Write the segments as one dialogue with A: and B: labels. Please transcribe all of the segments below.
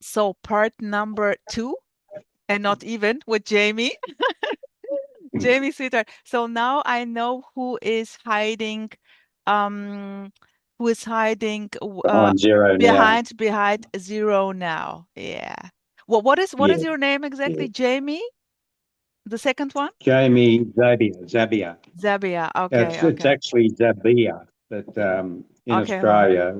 A: So part number 2, and not even with Jamie. Jamie Sweetheart. So now I know um, who is hiding
B: Behind zero now.
A: behind zero now. Yeah. Well, what is
B: Yeah,
A: your name
B: yeah.
A: exactly? Jamie? The second one?
B: Jamie, Zabbia.
A: Zabbia. Okay,
B: It's
A: okay.
B: actually Zabbia, but in
A: Okay, hold on.
B: Australia,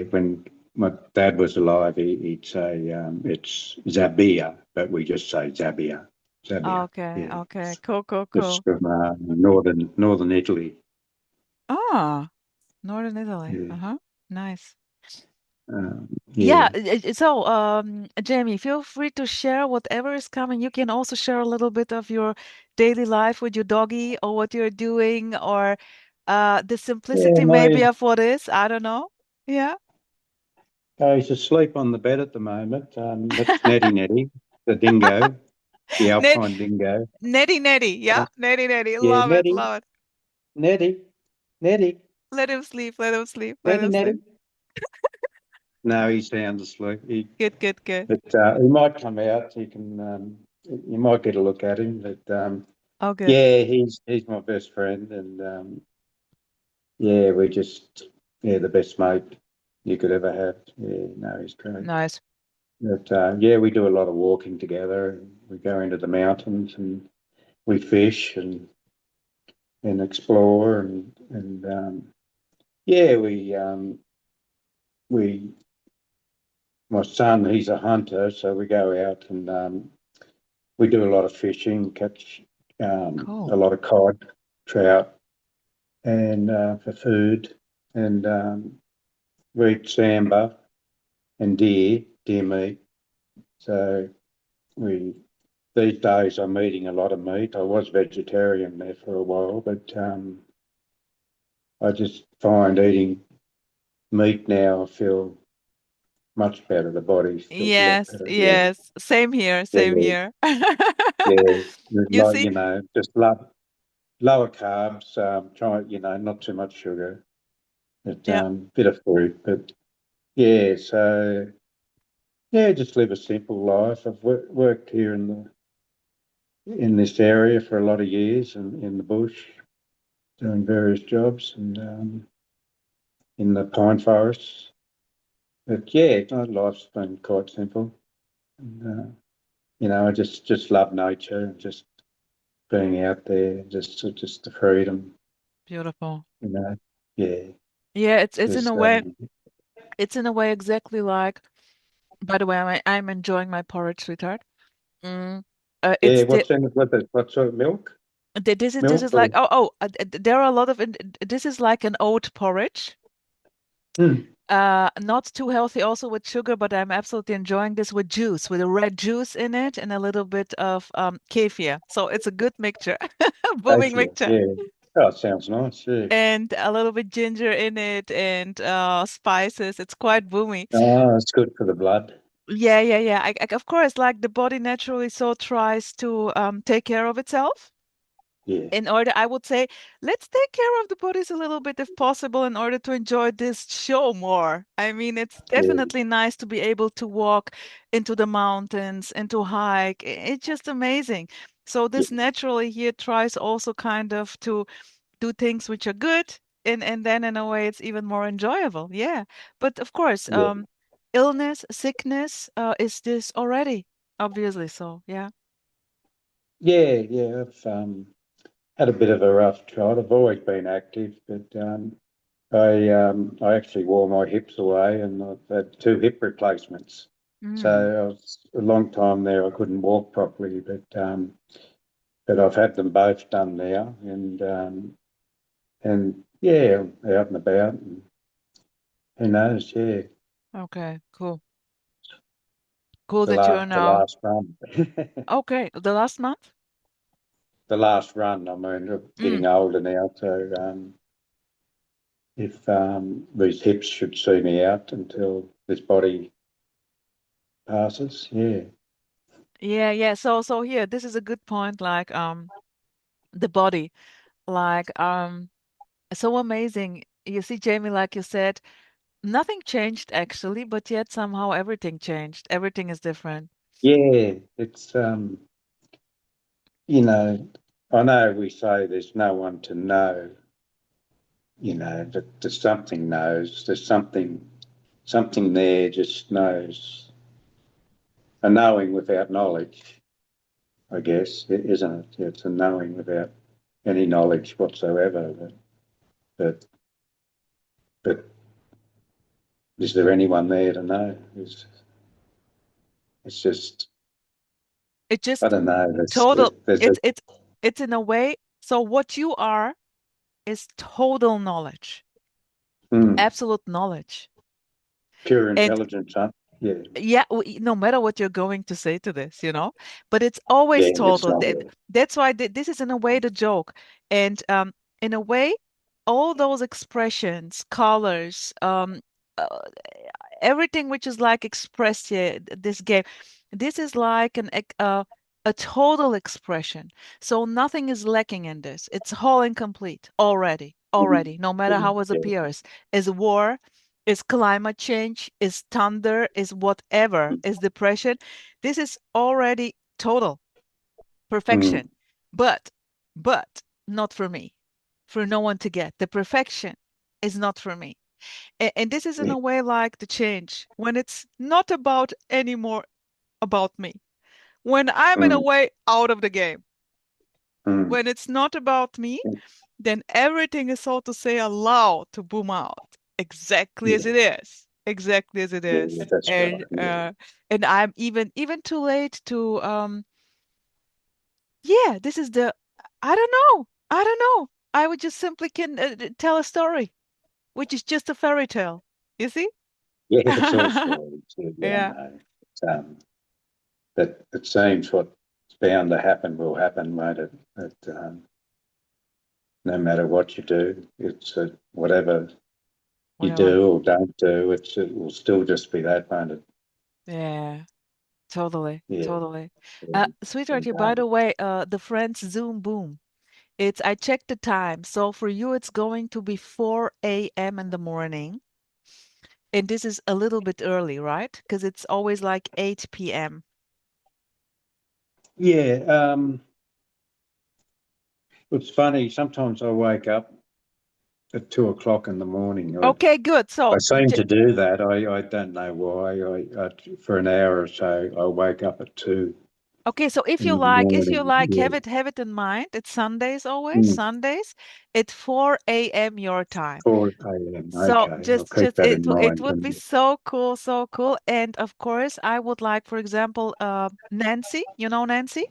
B: when my dad was alive, he'd say it's Zabbia, but we just say Zabbia. Zabbia,
A: Okay,
B: yeah.
A: okay. Cool, cool,
B: It's
A: cool.
B: from northern Italy.
A: Ah, Northern Italy.
B: Yeah,
A: Uh-huh. Nice.
B: yeah.
A: Yeah, so Jamie, feel free to share whatever is coming. You can also share a little bit of your daily life with your doggy or what you're doing or the
B: Yeah,
A: simplicity maybe of what is. I don't know. Yeah.
B: he's asleep on the bed at the moment. That's Nettie, the dingo, the
A: Net
B: alpine dingo.
A: Netty Netty.
B: Uh,
A: Yeah, Netty Netty.
B: yeah,
A: Love it, love it.
B: Nettie, Nettie,
A: Let him sleep, let him sleep, let him sleep.
B: Nettie. No, he's sound asleep.
A: Good, good, good.
B: But he might come out. You might get a look at him. But
A: Oh, good.
B: yeah, he's my best friend, and yeah, the best mate you could ever have. Yeah, no, he's great.
A: Nice.
B: But yeah, we do a lot of walking together. We go into the mountains and we fish and explore and yeah, we my son, he's a hunter, so we go out and we do a lot of fishing, catch a
A: Cool.
B: lot of cod, trout, and for food, and we eat sambar and deer meat. So we these days I'm eating a lot of meat. I was vegetarian there for a while, but I just find eating meat now, I feel much better. The body feels a lot
A: Yes,
B: better. Yeah,
A: yes. Same here, same
B: yeah,
A: here.
B: yeah.
A: You
B: Like
A: see?
B: just lower carbs. Try not too much sugar, but
A: Yeah.
B: bit of fruit. But yeah, so yeah, just live a simple life. I've worked here in this area for a lot of years and in the bush, doing various jobs and in the pine forests. But yeah, my life's been quite simple. And, I just love nature and just being out there, just the freedom,
A: Beautiful.
B: you know. Yeah,
A: Yeah, it's in a
B: just
A: way, it's in a way exactly like, by the way, I'm enjoying my porridge, sweetheart. Mm,
B: yeah.
A: it's the
B: What's in it with it? What sort of milk?
A: this
B: Milk
A: is like
B: or
A: there are a lot of this is like an oat porridge.
B: mm,
A: Not too healthy also with sugar, but I'm absolutely enjoying this with juice, with a red juice in it and a little bit of kefir. So it's a good mixture, booming
B: kefir?
A: mixture.
B: Yeah. Oh, it sounds nice. Yeah.
A: And a little bit ginger in it and spices. It's quite boomy.
B: Oh, it's good for the blood.
A: Yeah, yeah, yeah. Of course, like the body naturally so tries to take care of itself.
B: Yeah,
A: In order, I would say, let's take care of the bodies a little bit if possible in order to enjoy this show more. I mean, it's
B: yeah,
A: definitely nice to be able to walk into the mountains and to hike. It's just amazing. So
B: yeah,
A: this naturally here tries also kind of to do things which are good and then in a way it's even more enjoyable. Yeah. But of course,
B: yeah,
A: illness, sickness, is this already, obviously. So yeah.
B: yeah. I've had a bit of a rough trot. I've always been active, but I actually wore my hips away, and I've had two hip replacements. So
A: Mm.
B: I was a long time there. I couldn't walk properly, but I've had them both done now, and yeah, out and about, and who knows? Yeah,
A: Okay, cool. Cool
B: the
A: that you're
B: last the
A: now
B: last run,
A: okay. The last month?
B: the last run. I mean, I'm
A: Mm.
B: getting older now, so if these hips should see me out until this body passes, yeah,
A: Yeah, yeah. So here, this is a good point, like the body. Like so amazing. You see, Jamie, like you said. Nothing changed actually, but yet somehow everything changed. Everything is different.
B: Yeah, it's you know, I know we say there's no one to know, but there's something knows. There's something there just knows. A knowing without knowledge, I guess, isn't it? It's a knowing without any knowledge whatsoever. But but is there anyone there to know? It's just
A: It
B: I
A: just
B: don't know.
A: total
B: There's a
A: it's in a way, so what you are is total knowledge,
B: mm,
A: absolute knowledge.
B: pure
A: And
B: intelligence, huh? Yeah,
A: yeah, no matter what you're going to say to this, but it's
B: yeah.
A: always
B: It's
A: total.
B: not.
A: That's why this is in a way the joke. And in a way, all those expressions, colors, uh, everything which is like expressed here, this game, this is like a total expression. So nothing is lacking in this. It's whole and complete already,
B: Mm,
A: already, no matter how it
B: yeah,
A: appears. Is war, is climate change, is thunder, is whatever, is depression. This is already total
B: mm,
A: perfection. But, but not for me, for no one to get. The perfection is not for me. And this is in
B: yeah,
A: a way like the change when it's not about anymore about me. When I'm in a
B: mm,
A: way out of the game,
B: mm,
A: when it's not about me, then everything is, so to say, allowed to boom out exactly as
B: yeah,
A: it is. Exactly as it
B: yeah.
A: is.
B: That's right. Yeah,
A: And I'm even too late to yeah, this is the I don't know. I don't know. I would just simply can tell a story, which is just a fairy tale. You see?
B: yeah. It's all stories. Yeah, yeah, I
A: Yeah.
B: know. But it seems what's bound to happen will happen, won't it? No matter what you do, it's whatever you
A: Whatever.
B: do or don't do, it will still just be that, won't it?
A: Yeah. Totally.
B: Yeah.
A: Totally. Sweetheart,
B: And,
A: here, by the way, the Friends Zoom boom. I checked the time. So for you, it's going to be 4 a.m. in the morning. And this is a little bit early, right? Because it's always like 8 p.m.
B: yeah, it's funny. Sometimes I wake up at 2 o'clock in the morning.
A: Okay, good.
B: I
A: So,
B: seem to do that. I don't know why. For an hour or so, I wake up at 2
A: okay, so
B: in the
A: if you
B: morning.
A: like,
B: Yeah.
A: have it in mind. It's Sundays always,
B: Mm,
A: Sundays at 4 a.m. your time.
B: 4 a.m.
A: So
B: Okay, I'll keep that in
A: it
B: mind.
A: would be so cool, so cool. And of course, I would like, for example, Nancy. You know Nancy?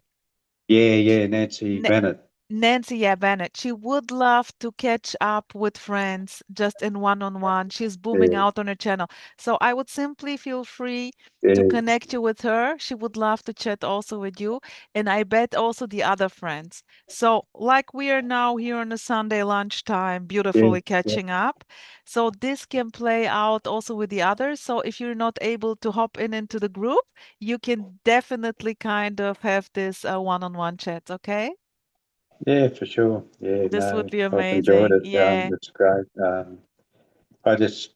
B: Yeah, yeah, Nancy Bennett.
A: Nancy, yeah, Bennett. She would love to catch up with friends just in one-on-one. She's booming
B: Yeah,
A: out on her channel. So I would simply feel free to
B: yeah,
A: connect you with her. She would love to chat also with you. And I bet also the other friends. So, like we are now here on a Sunday lunchtime,
B: yeah,
A: beautifully
B: yeah,
A: catching up. So this can play out also with the others. So if you're not able to hop in into the group, you can definitely kind of have this one-on-one chat, okay?
B: yeah, for sure. Yeah,
A: This would
B: no,
A: be
B: I've enjoyed
A: amazing.
B: it.
A: Yeah.
B: It's great. I just,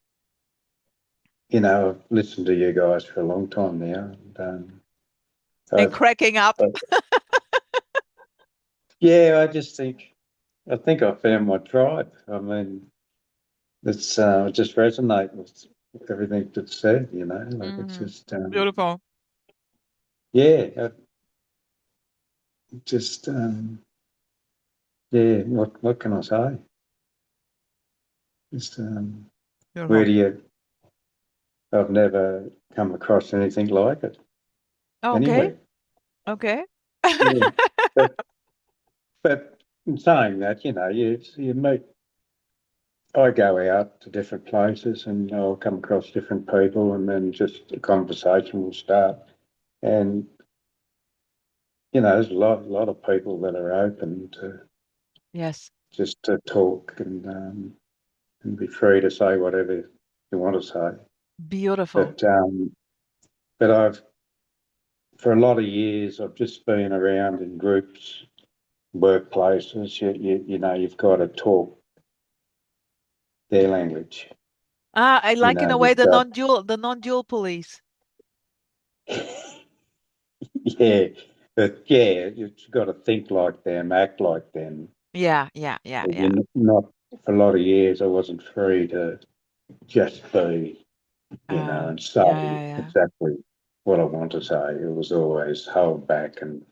B: I've listened to you guys for a long time now. And,
A: And
B: I've,
A: cracking up.
B: I, yeah, I think I found my tribe. I mean, it's just resonate with everything that's said. Like it's
A: Hmm.
B: just,
A: Beautiful.
B: yeah, just, yeah. What can I say? Just, where
A: Beautiful.
B: do you? I've never come across anything like it
A: Okay.
B: anywhere.
A: Okay.
B: Yeah, but in saying that, you meet. I go out to different places and I'll come across different people, and then just a conversation will start. And there's a lot of people that are open to
A: Yes.
B: just to talk and be free to say whatever you want to say.
A: Beautiful.
B: But I've for a lot of years I've just been around in groups, workplaces. You've got to talk their language.
A: Ah, I
B: You
A: like in
B: know,
A: a way the non-dual police.
B: yeah, but yeah, you've got to think like them, act like them.
A: Yeah, yeah, yeah, yeah.
B: You're not for a lot of years. I wasn't free to just be, and say
A: Yeah, yeah, yeah.
B: exactly what I want to say. It was always hold back and,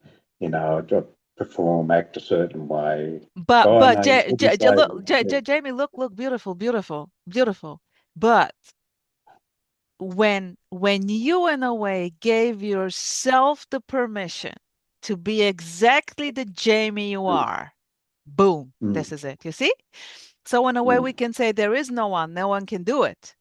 B: I'd perform, act a certain way. Oh
A: But
B: no, you shouldn't say
A: Look,
B: that.
A: Jamie, look, beautiful, beautiful, beautiful. But when you in a way gave yourself the permission to be exactly the Jamie you
B: Yeah.
A: are, boom,
B: Mm,
A: this is it. You see? So in a way we
B: mm,
A: can say there is no one can do it.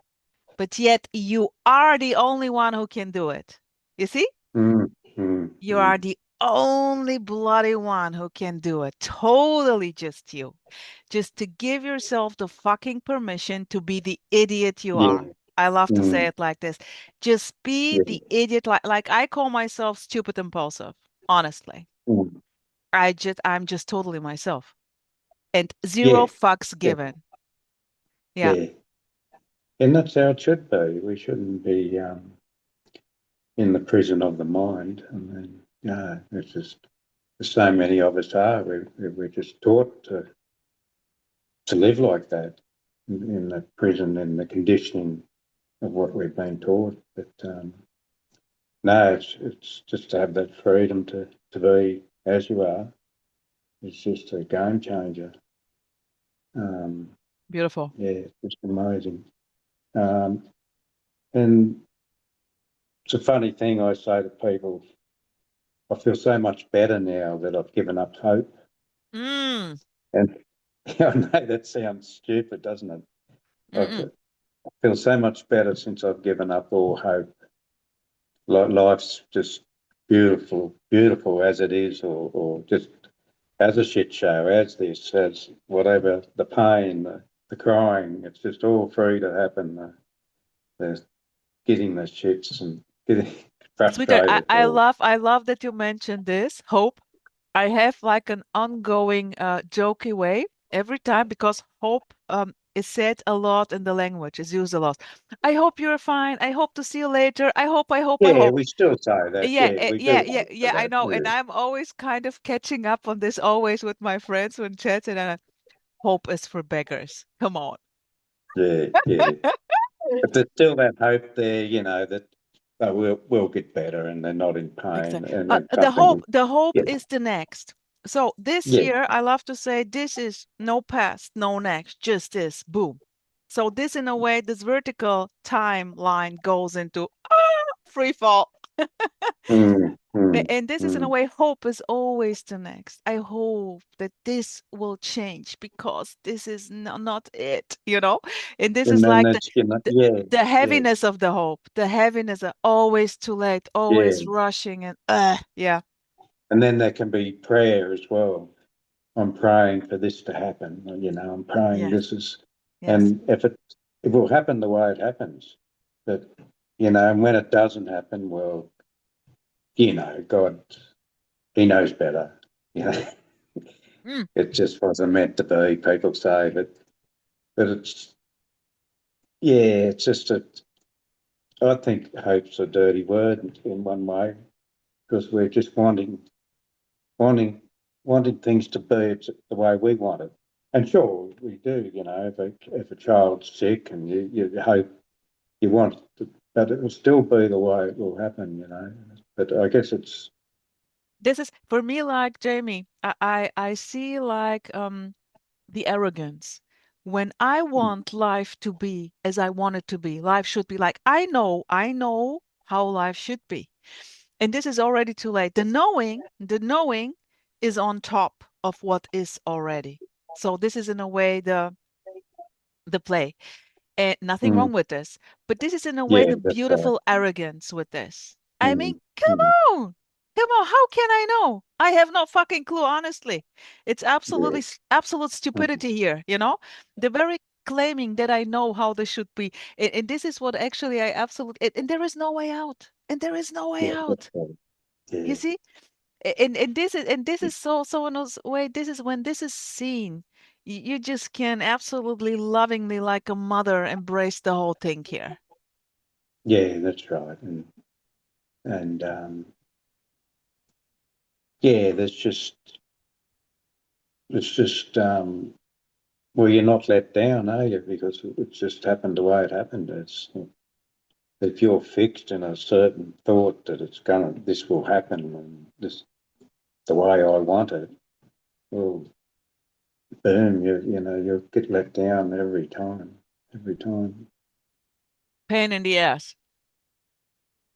A: But yet you are the only one who can do it. You see?
B: mm, mm,
A: You are
B: mm.
A: the only bloody one who can do it. Totally just you. Just to give yourself the fucking permission to be the idiot you are.
B: Yeah.
A: I love to say
B: Mm,
A: it like this. Just be the
B: yeah.
A: idiot like I call myself stupid impulsive. Honestly.
B: Mm,
A: I'm just totally myself. And zero
B: yeah.
A: fucks
B: Yeah.
A: given. Yeah.
B: Yeah. And that's how it should be. We shouldn't be in the prison of the mind. I mean, no, it's just so many of us are. We're just taught to live like that in the prison and the conditioning of what we've been taught. But no, it's just to have that freedom to be as you are. It's just a game changer. Um,
A: Beautiful.
B: yeah, it's just amazing. Um, and it's a funny thing I say to people. I feel so much better now that I've given up hope.
A: Mm.
B: And I know that sounds stupid, doesn't it?
A: Mm-mm.
B: I feel so much better since I've given up all hope. Life's just beautiful, beautiful as it is, or just as a shit show, as this, as whatever, the pain, the crying, it's just all free to happen. The getting the shits and getting
A: Sweetheart,
B: frustrated or,
A: I love that you mentioned this. Hope. I have like an ongoing jokey way every time because hope is said a lot in the language, is used a lot. I hope you're fine. I hope to see you later. I
B: yeah,
A: hope.
B: we still say that.
A: Yeah,
B: Yeah, we do
A: yeah, yeah,
B: hope for
A: yeah, I
B: that.
A: know. And
B: Yeah,
A: I'm always kind of catching up on this always with my friends when chatting and hope is for beggars. Come on.
B: yeah, yeah. But there's still that hope there, that we'll get better and they're not in pain
A: Exactly.
B: and then something.
A: The hope
B: Yeah,
A: is the next. So this
B: yeah.
A: year, I love to say this is no past, no next, just this, boom. So this, in a way, this vertical timeline goes into free fall.
B: Mm, mm,
A: And this is, in a
B: mm.
A: way, hope is always the next. I hope that this will change because this is not it, you know? And this
B: And
A: is
B: then
A: like
B: that's,
A: the,
B: yeah,
A: the
B: yeah,
A: heaviness of the hope, the heaviness of always too late, always
B: yeah.
A: rushing and yeah.
B: And then there can be prayer as well. I'm praying for this to happen. I'm praying
A: Yes.
B: this is,
A: Yes.
B: and it will happen the way it happens. But, and when it doesn't happen, well, God, He knows better. You know,
A: Mm.
B: it just wasn't meant to be, people say, but it's, yeah, it's just I think hope's a dirty word in one way because we're just wanting, wanting things to be the way we want it. And sure, we do. If a child's sick and you hope you want it, but it will still be the way it will happen. But I guess it's
A: This is for me like Jamie. I see like the arrogance. When I want life to be as I want it to be, life should be like I know how life should be. And this is already too late. The knowing is on top of what is already. So this is in a way the play. And nothing
B: mm,
A: wrong with this. But this is in a way
B: yeah,
A: the
B: that's right.
A: beautiful arrogance with this. I mean,
B: Mm, mm,
A: come on. Come on, how can I know? I have no fucking clue, honestly. It's
B: yeah,
A: absolute
B: mm,
A: stupidity here, you know? The very claiming that I know how this should be. And this is what actually I absolutely, and there is no way out. And there is no way
B: yeah, that's
A: out.
B: right.
A: You
B: Yeah,
A: see? And this is so in a way, this is when this is seen. You just can absolutely lovingly, like a mother, embrace the whole thing here.
B: Yeah, that's right. And yeah, it's just well, you're not let down, are you? Because it just happened the way it happened. It's if you're fixed in a certain thought that this will happen and this the way I want it, well, boom, you'll get let down every time.
A: Pain in the ass.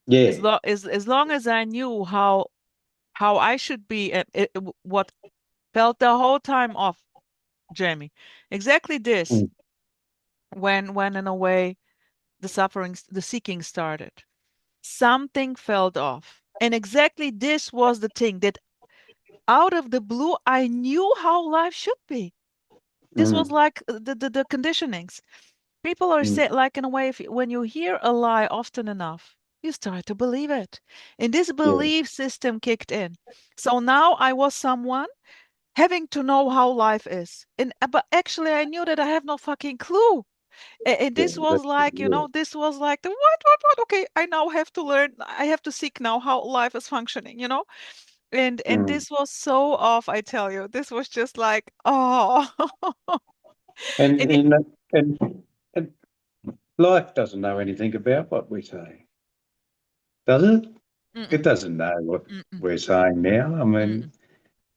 B: Yeah.
A: As long as I knew how I should be, and what felt the whole time off, Jamie. Exactly this,
B: Mm,
A: when in a way the suffering, the seeking started. Something felt off. And exactly this was the thing that out of the blue, I knew how life should be. This was
B: mm,
A: like the conditionings. People are
B: mm,
A: saying, like, in a way, if when you hear a lie often enough, you start to believe it. And this
B: yeah.
A: belief system kicked in. So now I was someone having to know how life is. And but actually I knew that I have no fucking clue. And
B: Yeah.
A: this was
B: That's
A: like,
B: yeah.
A: this was like the what? Okay, I now have to learn. I have to seek now how life is functioning. And
B: Mm.
A: this was so off, I tell you. This was just like, oh.
B: And
A: And it,
B: in that, and life doesn't know anything about what we say, does it? It
A: mm-mm,
B: doesn't know what
A: mm-mm,
B: we're saying now. I mean,
A: mm-mm.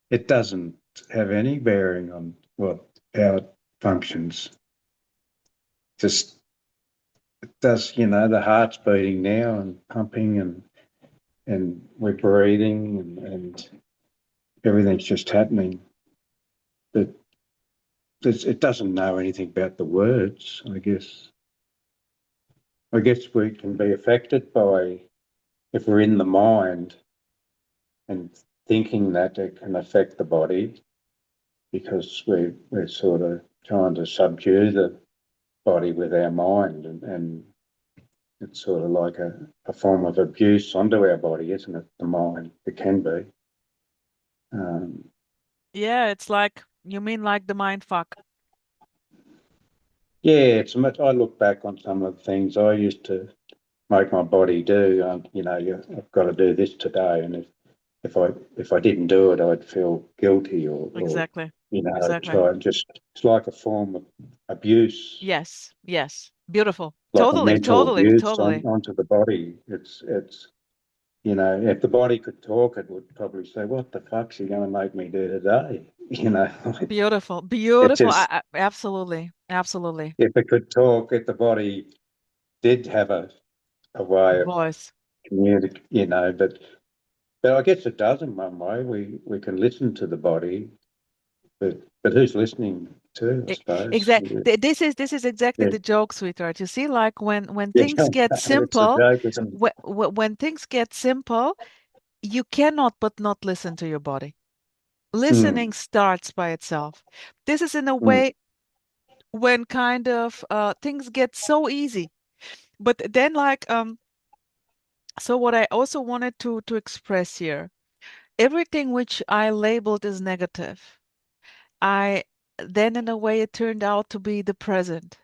B: it doesn't have any bearing on what how it functions. Just it does, the heart's beating now and pumping and we're breathing and everything's just happening. But it doesn't know anything about the words, I guess. I guess we can be affected by if we're in the mind and thinking that it can affect the body because we're sort of trying to subdue the body with our mind and it's sort of like a form of abuse onto our body, isn't it? The mind, it can be. Um,
A: Yeah, it's like, you mean like the mind fuck.
B: yeah, it's much. I look back on some of the things I used to make my body do. I've got to do this today, and if I didn't do it, I'd feel guilty or
A: Exactly.
B: I'd
A: Exactly.
B: try and just. It's like a form of abuse,
A: Yes. Yes. Beautiful.
B: like a
A: Totally.
B: mental
A: Totally.
B: abuse
A: Totally.
B: onto the body. It's if the body could talk, it would probably say, "What the fuck's he going to make me do today?"
A: Beautiful.
B: It
A: Beautiful.
B: just
A: Absolutely. Absolutely.
B: if it could talk, if the body did have a way of
A: Voice.
B: communicating, but I guess it does in one way. We can listen to the body, but who's listening to? I suppose.
A: Exactly. This is exactly
B: Yeah,
A: the joke, sweetheart. You see, like when
B: yeah,
A: things get
B: it's a
A: simple,
B: joke, isn't it?
A: when things get simple, you cannot but not listen to your body. Listening
B: Mm,
A: starts by itself. This is in a
B: mm,
A: way when kind of things get so easy. But then so what I also wanted to express here, everything which I labeled as negative, I then in a way it turned out to be the present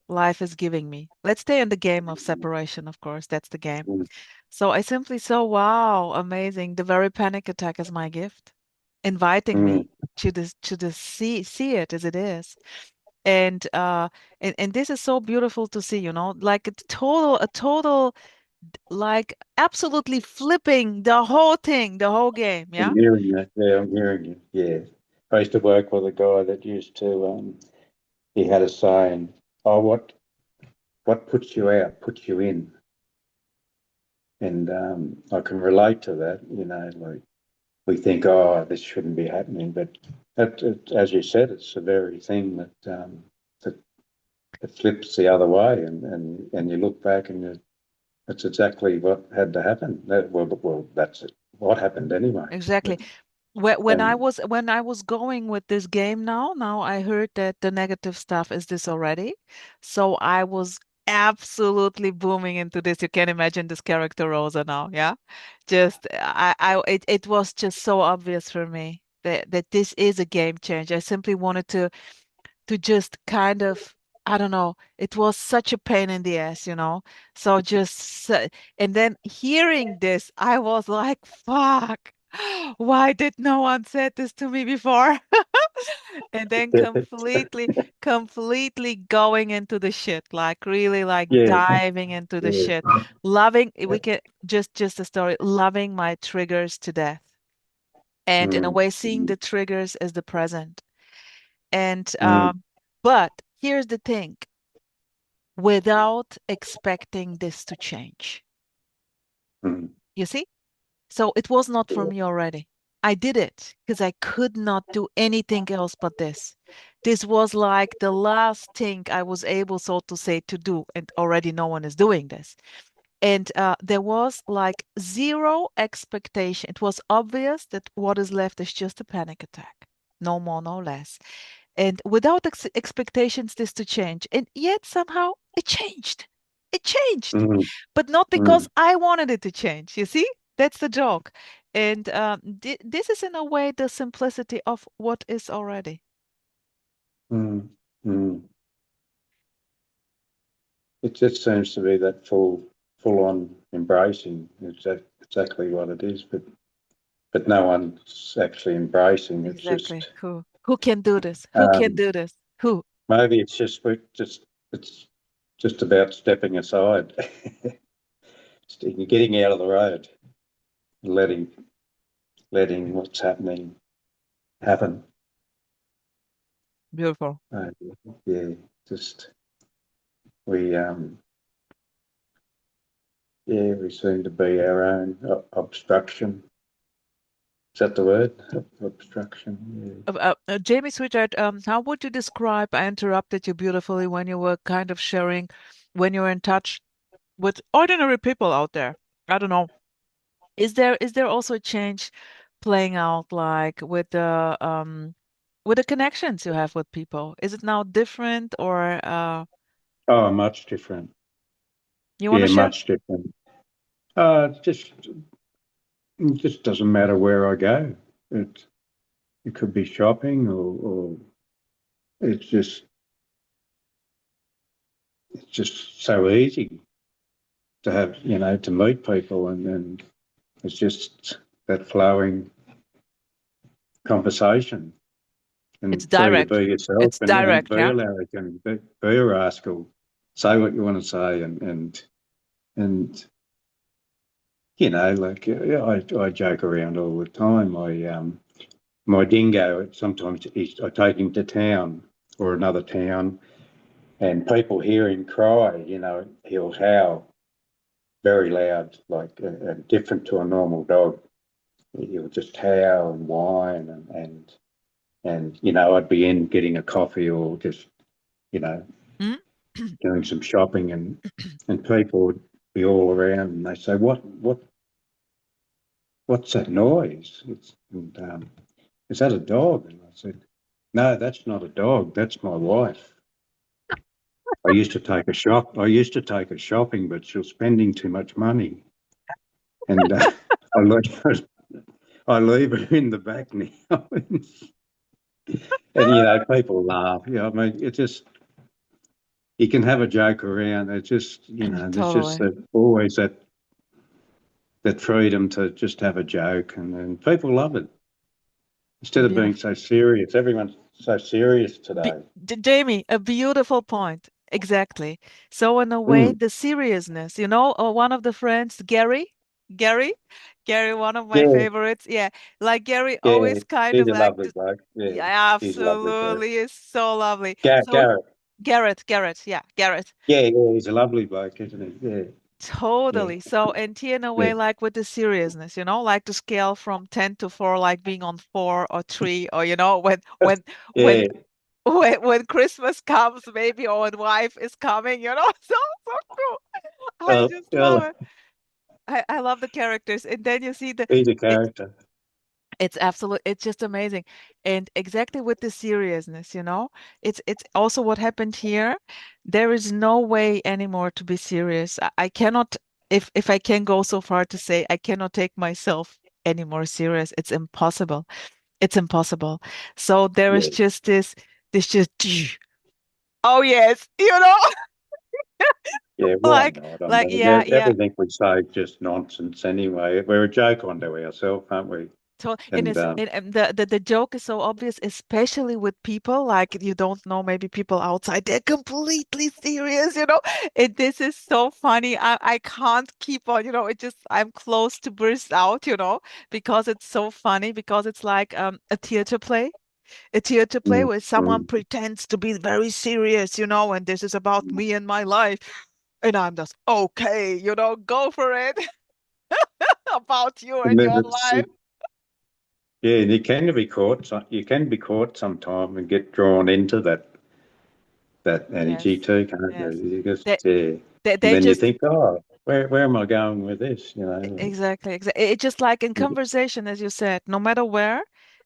A: life is giving me. Let's stay in the game of separation, of course. That's the game.
B: mm,
A: So I simply saw, wow, amazing. The very panic attack is my gift, inviting
B: mm.
A: me to see it as it is. And and this is so beautiful to see, like a total like absolutely flipping the whole thing, the whole game,
B: I'm
A: yeah?
B: hearing you. Yeah, I'm hearing you. Yeah, I used to work with a guy that used to. He had a saying, "Oh, what puts you out puts you in," and I can relate to that. Like we think, oh, this shouldn't be happening, but as you said, it's the very thing that it flips the other way, and you look back and that's exactly what had to happen. Well, that's it. What happened anyway?
A: Exactly.
B: But, and
A: When I was going with this game now I heard that the negative stuff is this already. So I was absolutely booming into this. You can imagine this character Rosa now, yeah? Just it was just so obvious for me that this is a game changer. I simply wanted to to just kind of, I don't know, it was such a pain in the ass, you know? So and then hearing this, I was like, fuck, why did no one said this to me before? And then completely going into the shit, like really like
B: Yeah,
A: diving into the
B: yeah,
A: shit, loving, we can just a story, loving my triggers to death. And in a
B: mm,
A: way, seeing
B: mm,
A: the triggers as the present. And
B: mm,
A: but here's the thing, without expecting this to change.
B: mm.
A: You see? So it was not for me already. I did it because I could not do anything else but this. This was like the last thing I was able, so to say, to do, and already no one is doing this. And there was like zero expectation. It was obvious that what is left is just a panic attack, no more, no less. And without expectations, this to change. And yet somehow it changed. It changed,
B: Mm,
A: but not because
B: mm,
A: I wanted it to change. You see, that's the joke. And this is in a way the simplicity of what is already.
B: mm, mm. It just seems to be that full on embracing. Exactly what it is, but no one's actually embracing. It's
A: Exactly.
B: just
A: Who can do this? Who can
B: um,
A: do this? Who?
B: maybe it's just about stepping aside, getting out of the road, letting letting what's happening happen.
A: Beautiful.
B: Uh, yeah, just we yeah, we seem to be our own obstruction. Is that the word? Obstruction.
A: Jamie Sweetheart, how would you describe, I interrupted you beautifully when you were kind of sharing, when you're in touch with ordinary people out there. I don't know. Is there also a change playing out like with the connections you have with people? Is it now different or
B: Oh, much different.
A: you want to
B: Yeah,
A: share?
B: much different. It just doesn't matter where I go. It it could be shopping or it's just so easy to have, to meet people and it's just that flowing conversation
A: It's
B: and free to
A: direct.
B: be yourself
A: It's
B: and
A: direct,
B: be
A: yeah?
B: a larrikin, be a rascal, say what you want to say and like yeah, I joke around all the time. My dingo sometimes I take him to town or another town and people hear him cry, he'll howl very loud, like different to a normal dog. He'll just howl and whine and I'd be in getting a coffee or just you know
A: Mm?
B: doing some shopping and people would be all around and they say what's that noise? Is that a dog? And I said, no, that's not a dog. That's my wife. I used to take her shopping, but she was spending too much money, and I leave, I leave her in the back now. And people laugh. I mean, it's just you can have a joke around. It's just there's just
A: Totally.
B: always that freedom to just have a joke, and people love it instead of being
A: Beautiful.
B: so serious. Everyone's so serious
A: Be
B: today.
A: Jamie, a beautiful point. Exactly. So in a way,
B: Mm.
A: the seriousness, one of the friends, Gary, Gary, one of my
B: Yeah,
A: favorites. Yeah, like Gary
B: yeah,
A: always kind
B: he's
A: of
B: a
A: like,
B: lovely bloke. Yeah,
A: yeah,
B: he's a lovely bloke.
A: absolutely, is so lovely. So
B: Garrett.
A: Garrett, yeah, Garrett.
B: Yeah, he's a lovely bloke, isn't he? Yeah, yeah,
A: Totally. So, and he in a
B: yeah,
A: way, like with the seriousness, like the scale from 10 to 4, like being on 4 or 3, or when
B: yeah.
A: when Christmas comes, maybe, or when wife is coming, so so cool. I just love
B: Well,
A: it. I love the characters, and then you see
B: he's a
A: it,
B: character.
A: it's just amazing. And exactly with the seriousness, it's also what happened here. There is no way anymore to be serious. I cannot, if I can go so far to say I cannot take myself any more serious. It's impossible. It's impossible. So there is
B: Yeah,
A: just this. This just, oh yes,
B: Yeah, why
A: like,
B: not? I
A: like,
B: mean,
A: yeah, yeah.
B: everything we say is just nonsense anyway. We're a joke onto ourselves, aren't we?
A: So, and
B: And
A: it's and the joke is so obvious, especially with people like you don't know, maybe people outside, they're completely serious, And this is so funny. I can't keep on, it just I'm close to burst out, because it's so funny, because it's like a theater play
B: mm,
A: where someone
B: mm.
A: pretends to be very serious, and this is about me and my life. And I'm just, okay, go for it. About you
B: And
A: and
B: then
A: your life.
B: yeah, and you can be caught. You can be caught sometime and get drawn into that energy
A: Yes.
B: too, can't you?
A: Yes.
B: You just
A: They
B: yeah, and
A: they
B: then you
A: just
B: think, oh, where am I going with this? You know,
A: exactly, exactly. It's just like in conversation, as you said, no matter where,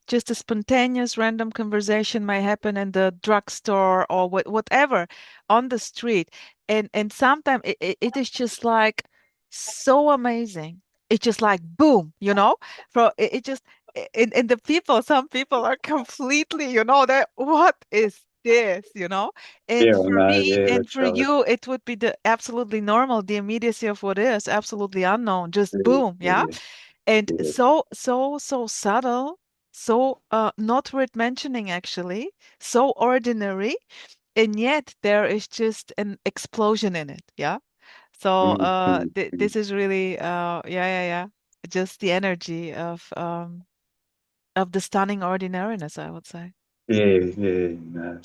A: just a spontaneous random conversation may happen in the drugstore or whatever on the street. And sometimes it is just like so amazing. It's just like boom, For it just and the people, some people are completely, that what is this,
B: yeah,
A: And
B: I
A: for
B: know,
A: me
B: yeah,
A: and
B: that's
A: for
B: right.
A: you, it would be the absolutely normal, the immediacy of what is absolutely unknown, just
B: Yeah,
A: boom, yeah.
B: yeah,
A: And
B: yeah.
A: so subtle, so not worth mentioning actually, so ordinary, and yet there is just an explosion in it, yeah. So
B: Mm, mm, mm.
A: this is really yeah, just the energy of the stunning ordinariness, I would say.
B: Yeah, yeah, no,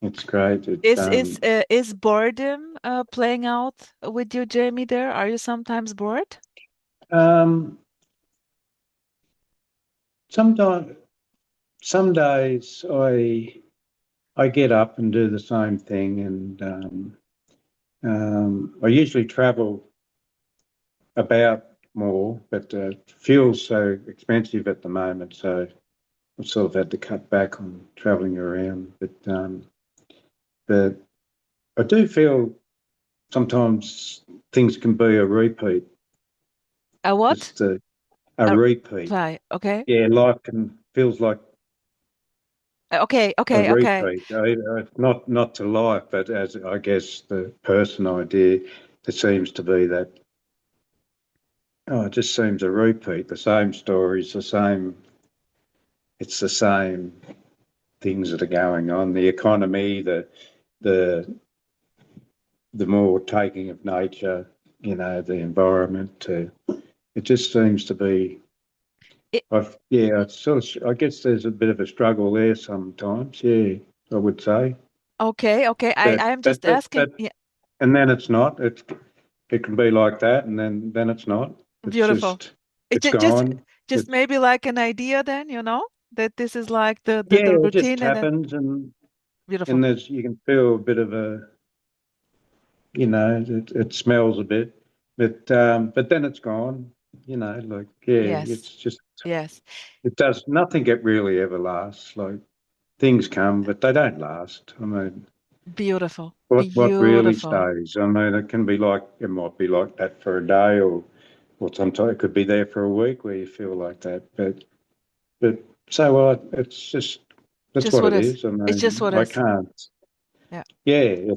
B: it's great.
A: Is boredom playing out with you, Jamie, there? Are you sometimes bored?
B: um, sometimes, some days I get up and do the same thing, and I usually travel about more, but fuel's so expensive at the moment, so I've sort of had to cut back on travelling around. But I do feel sometimes things can be a repeat,
A: A what?
B: just a
A: A
B: repeat.
A: reply. Okay.
B: Yeah, life can feels like
A: Okay,
B: a
A: okay, okay.
B: repeat. Not to life, but as I guess the person idea, there seems to be that. Oh, it just seems a repeat. The same stories, the same. It's the same things that are going on. The economy, the the more taking of nature, the environment. It just seems to be.
A: It,
B: Yeah, it's sort of. I guess there's a bit of a struggle there sometimes. Yeah, I would say.
A: okay, okay. I
B: But
A: I am
B: but
A: just
B: but
A: asking.
B: but
A: Yeah,
B: and then it's not. It can be like that, and then it's not. It's
A: beautiful.
B: just
A: It
B: it's
A: just
B: gone.
A: just
B: It's
A: maybe like an idea then, that this is like the
B: yeah, it just
A: routine and then
B: happens, and
A: beautiful.
B: there's you can feel a bit of a it smells a bit, but then it's gone. Like yeah,
A: Yes.
B: it's just
A: Yes.
B: it does nothing. It really ever lasts. Like things come, but they don't last. I mean,
A: Beautiful.
B: what really
A: Beautiful.
B: stays? I mean, it might be like that for a day, or sometimes it could be there for a week where you feel like that. But so what? It's just that's
A: Just
B: what
A: what
B: it
A: is.
B: is. I
A: It's just
B: mean,
A: what
B: I
A: is.
B: can't.
A: Yeah.
B: Yeah,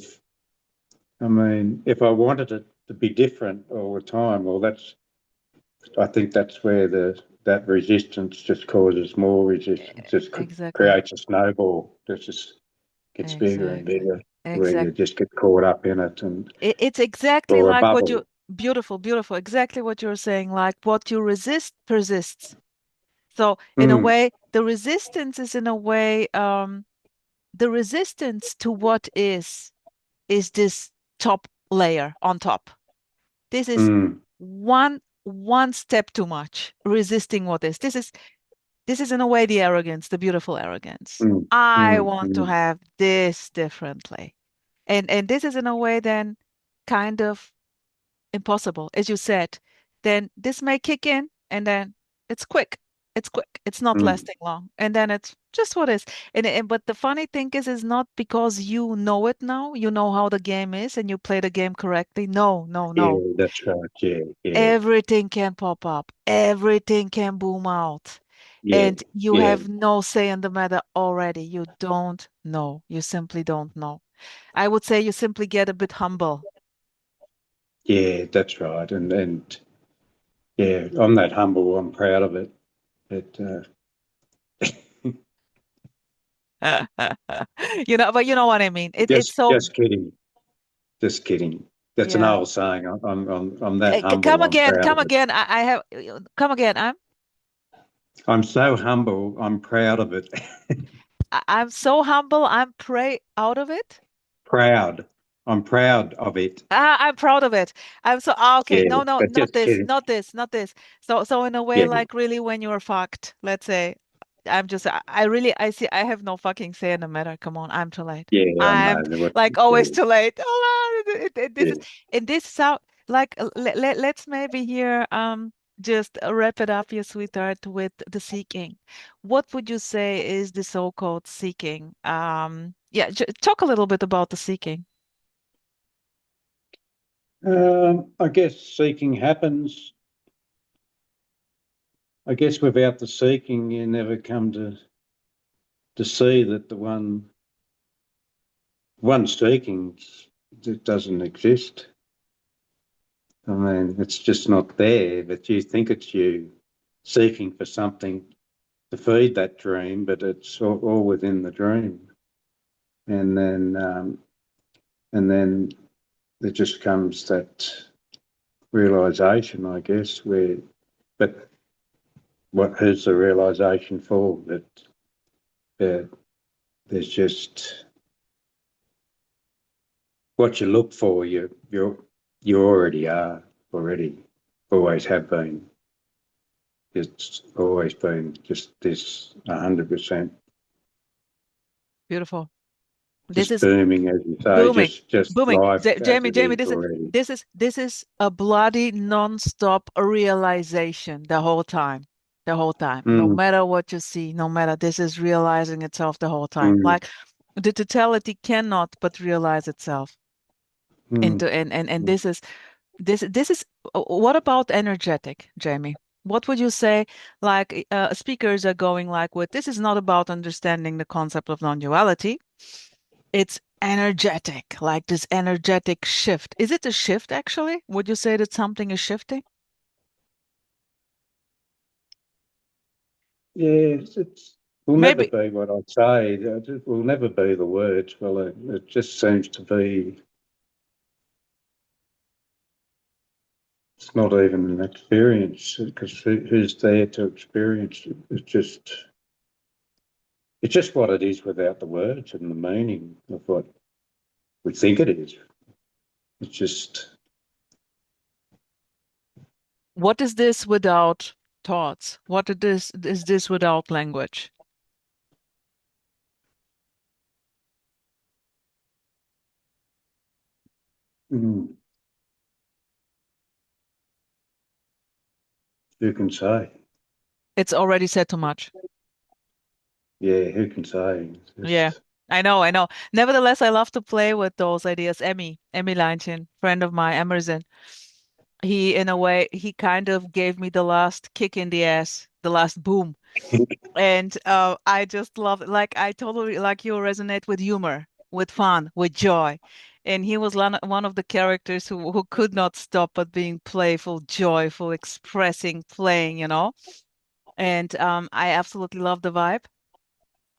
B: if I wanted it to be different all the time, well, I think that's where that resistance just causes more resistance, just
A: Exactly.
B: creates a snowball that just gets bigger and
A: Exactly.
B: bigger, where you
A: Exactly.
B: just get caught up in it and
A: It's exactly
B: or a
A: like what you,
B: bubble.
A: beautiful, beautiful, exactly what you're saying. Like what you resist persists. So in a
B: Mm,
A: way, the resistance is in a way, the resistance to what is this top layer on top. This is
B: mm,
A: one step too much, resisting what is. This is in a way the arrogance, the beautiful arrogance.
B: mm,
A: I
B: mm,
A: want to
B: mm.
A: have this differently. And this is in a way then kind of impossible, as you said. Then this may kick in and then it's quick. It's quick. It's not
B: Mm.
A: lasting long. And then it's just what is. And but the funny thing is not because you know it now, you know how the game is and you play the game correctly. No, no,
B: Yeah,
A: no.
B: that's right. Yeah, yeah.
A: Everything can pop up. Everything can boom out.
B: Yeah,
A: and you
B: yeah,
A: have no say in the matter already. You don't know. You simply don't know. I would say you simply get a bit humble.
B: yeah, that's right. And yeah, I'm that humble. I'm proud of it. It
A: But you know what I mean. It's so,
B: just kidding, just kidding. That's an
A: yeah.
B: old saying. I'm that
A: Come
B: humble. I'm
A: again,
B: proud
A: come
B: of it.
A: again. I have come again.
B: I'm so humble. I'm proud of it.
A: I'm so humble. I'm pray out of it.
B: Proud. I'm proud of it.
A: I'm proud of it. I'm so okay.
B: Yeah,
A: No, no,
B: but
A: not
B: just
A: this,
B: kidding.
A: not this, not this. So in a way,
B: Yeah,
A: like really, when you're fucked, let's say, I really, I see, I have no fucking say in the matter. Come on, I'm too late.
B: yeah, I
A: I'm
B: know. What,
A: like
B: yeah,
A: always too late. Oh, this
B: yeah.
A: is, and this is how, like, let's maybe here, just wrap it up, your sweetheart, with the seeking. What would you say is the so-called seeking? Yeah, j talk a little bit about the seeking.
B: I guess seeking happens. I guess without the seeking, you never come to see that the one seeking it doesn't exist. I mean, it's just not there. But you think it's you seeking for something to feed that dream, but it's all within the dream. And then there just comes that realization, I guess, where, but who's the realization for? That there's just what you look for. You already are already, always have been. It's always been just this 100%,
A: Beautiful. This
B: just
A: is
B: booming, as you say,
A: booming,
B: just
A: booming.
B: life as
A: Jamie,
B: it
A: Jamie,
B: is already.
A: this is a bloody non-stop realization the whole time. The whole time. No
B: Mm,
A: matter what you see, no matter this is realizing itself the whole time.
B: mm,
A: Like the totality cannot but realize itself.
B: mm.
A: And this is what about energetic, Jamie? What would you say, like speakers are going like with this is not about understanding the concept of non-duality. It's energetic, like this energetic shift. Is it a shift actually? Would you say that something is shifting?
B: Yeah, will never
A: Maybe.
B: be what I say. It will never be the words. Well, it just seems to be. It's not even an experience because who's there to experience it? It's just what it is without the words and the meaning of what we think it is. It's just
A: What is this without thoughts? What is this without language?
B: mm, who can say?
A: It's already said too much.
B: Yeah, who can say?
A: Yeah,
B: Just
A: I know. Nevertheless, I love to play with those ideas. Emmy Leinchin, friend of mine, Emerson. He, in a way, he kind of gave me the last kick in the ass, the last boom. And I just love it. Like I totally like you resonate with humor, with fun, with joy. And he was one of the characters who could not stop but being playful, joyful, expressing, playing. And I absolutely love the vibe.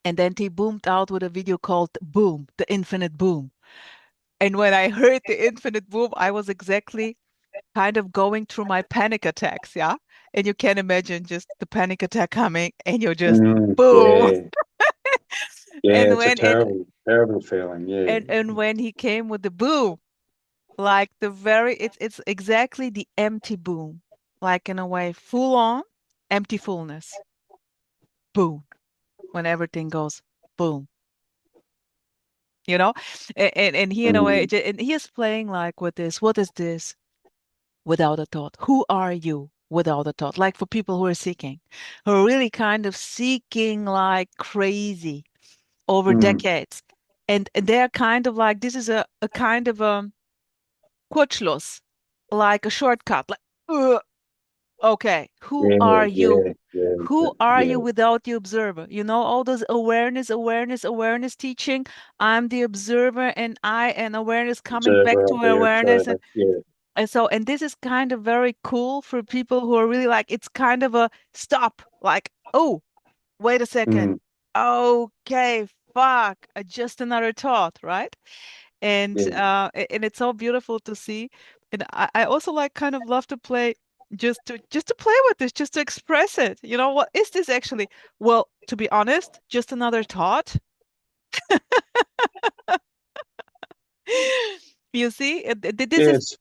A: And then he boomed out with a video called Boom, the Infinite Boom. And when I heard the Infinite Boom, I was exactly kind of going through my panic attacks, yeah? And you can imagine just the panic attack coming and you're just boom.
B: yeah, yeah.
A: And
B: It's a
A: when
B: terrible, terrible feeling.
A: and
B: Yeah.
A: when he came with the boom, like it's exactly the empty boom, like in a way, full on empty fullness. Boom. When everything goes boom. You know? And he in a way
B: Mm,
A: and he is playing like with this, what is this without a thought? Who are you without a thought? Like for people who are seeking, who are really kind of seeking like crazy over
B: mm,
A: decades. And they're kind of like this is a kind of Kurzschluss, like a shortcut, like Okay, who
B: Yeah,
A: are you?
B: yeah, yeah,
A: Who are you
B: yeah.
A: without the observer? You know, all those awareness teaching. I'm the observer and I and awareness coming back
B: Observer
A: to
B: of the
A: awareness.
B: observer. Yeah.
A: And this is kind of very cool for people who are really like, it's kind of a stop, like, oh, wait a second.
B: Mm,
A: Okay, fuck, just another thought, right? And
B: yeah.
A: and it's so beautiful to see. And I also like kind of love to play just to play with this, just to express it. You know, what is this actually? Well, to be honest, just another thought. You see, this is
B: Yes.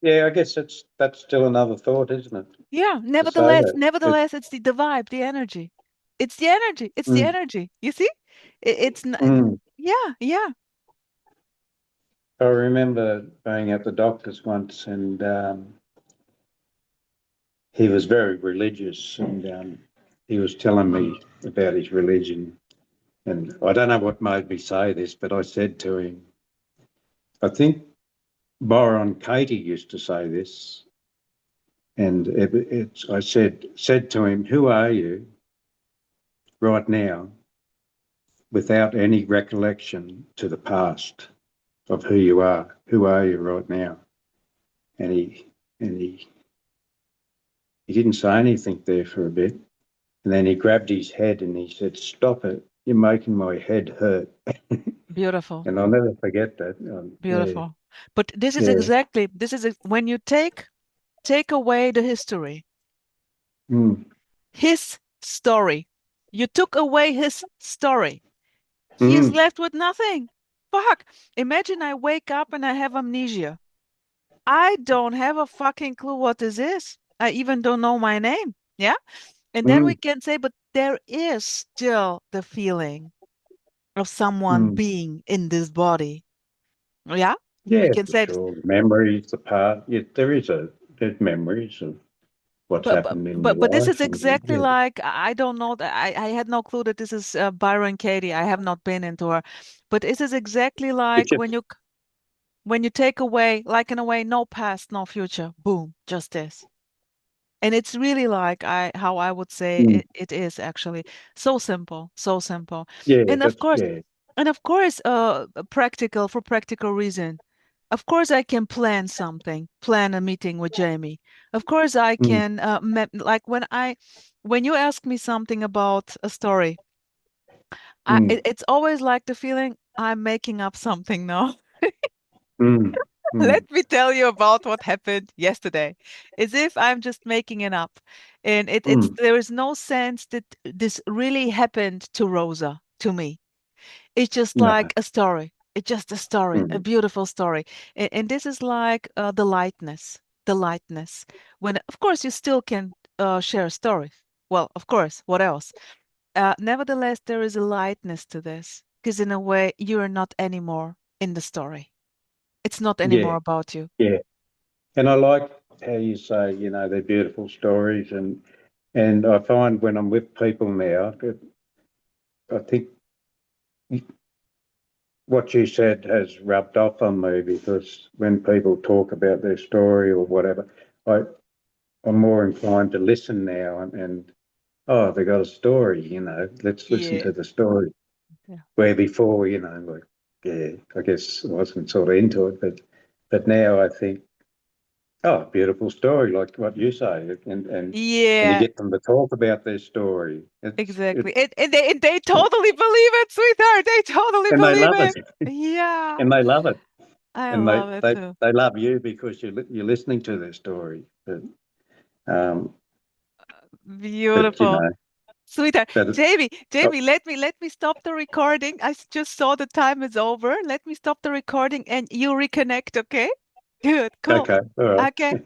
B: Yeah, I guess that's still another thought, isn't it?
A: yeah.
B: To say
A: Nevertheless,
B: that.
A: nevertheless, it's the vibe, the energy. It's the energy. It's the
B: Mm,
A: energy. You see, it's not.
B: mm.
A: Yeah, yeah.
B: I remember being at the doctor's once, and he was very religious, and he was telling me about his religion. And I don't know what made me say this, but I said to him, I think Byron Katie used to say this, and I said to him, "Who are you right now, without any recollection to the past of who you are? Who are you right now?" And he didn't say anything there for a bit, and then he grabbed his head and he said, "Stop it! You're making my head hurt."
A: Beautiful,
B: And I'll never forget that. Yeah,
A: beautiful. But this is
B: yeah.
A: exactly when you take away the history,
B: Mm,
A: his story. You took away his story. He is
B: mm,
A: left with nothing. Fuck. Imagine I wake up and I have amnesia. I don't have a fucking clue what this is. I even don't know my name. Yeah. And then we
B: mm,
A: can say, but there is still the feeling of someone
B: mm.
A: being in this body. Yeah. We
B: Yeah,
A: can
B: for
A: say this.
B: sure. Memories, the part. Yeah, there's memories of what's
A: But but
B: happened in your
A: but this is
B: life, and
A: exactly
B: yeah,
A: like I don't know that I had no clue that this is Byron Katie. I have not been into her, but this is exactly
B: it's
A: like
B: just
A: when you take away, like in a way, no past, no future. Boom, just this. And it's really like I how I would say
B: mm,
A: it is actually so simple, so simple.
B: yeah,
A: And of
B: that's
A: course,
B: yeah,
A: practical for practical reason. Of course, I can plan something, plan a meeting with Jamie. Of course, I
B: mm,
A: can like when you ask me something about a story,
B: mm,
A: it's always like the feeling I'm making up something now.
B: mm, mm,
A: Let me tell you about what happened yesterday, as if I'm just making it up. And
B: mm.
A: there is no sense that this really happened to Rosa, to me. It's just
B: No,
A: like a story. It's just a story, a
B: mm,
A: beautiful story. And this is like the lightness, the lightness. When, of course, you still can share stories. Well, of course, what else? Nevertheless, there is a lightness to this, because in a way, you're not anymore in the story. It's not
B: yeah,
A: anymore about you.
B: yeah. And I like how you say, they're beautiful stories, and I find when I'm with people now, that I think what you said has rubbed off on me, because when people talk about their story or whatever, I I'm more inclined to listen now, and oh, they got a story, let's listen
A: Yeah.
B: to the story.
A: Yeah.
B: Where before, like, yeah, I guess I wasn't sort of into it, but now I think, oh, beautiful story, like what you say, and you
A: Yeah,
B: get them to talk about their story.
A: exactly. And they totally believe it, sweetheart. They totally
B: And they
A: believe
B: love
A: it.
B: it,
A: Yeah,
B: and they love it,
A: I
B: and they
A: love it
B: they
A: too.
B: they love you because you're listening to their story. Um, but
A: Beautiful. Sweetheart.
B: but
A: Jamie, let me stop the recording. Just saw the time is over. Let me stop the recording and you reconnect, okay? Good, cool.
B: okay, all right.
A: Okay.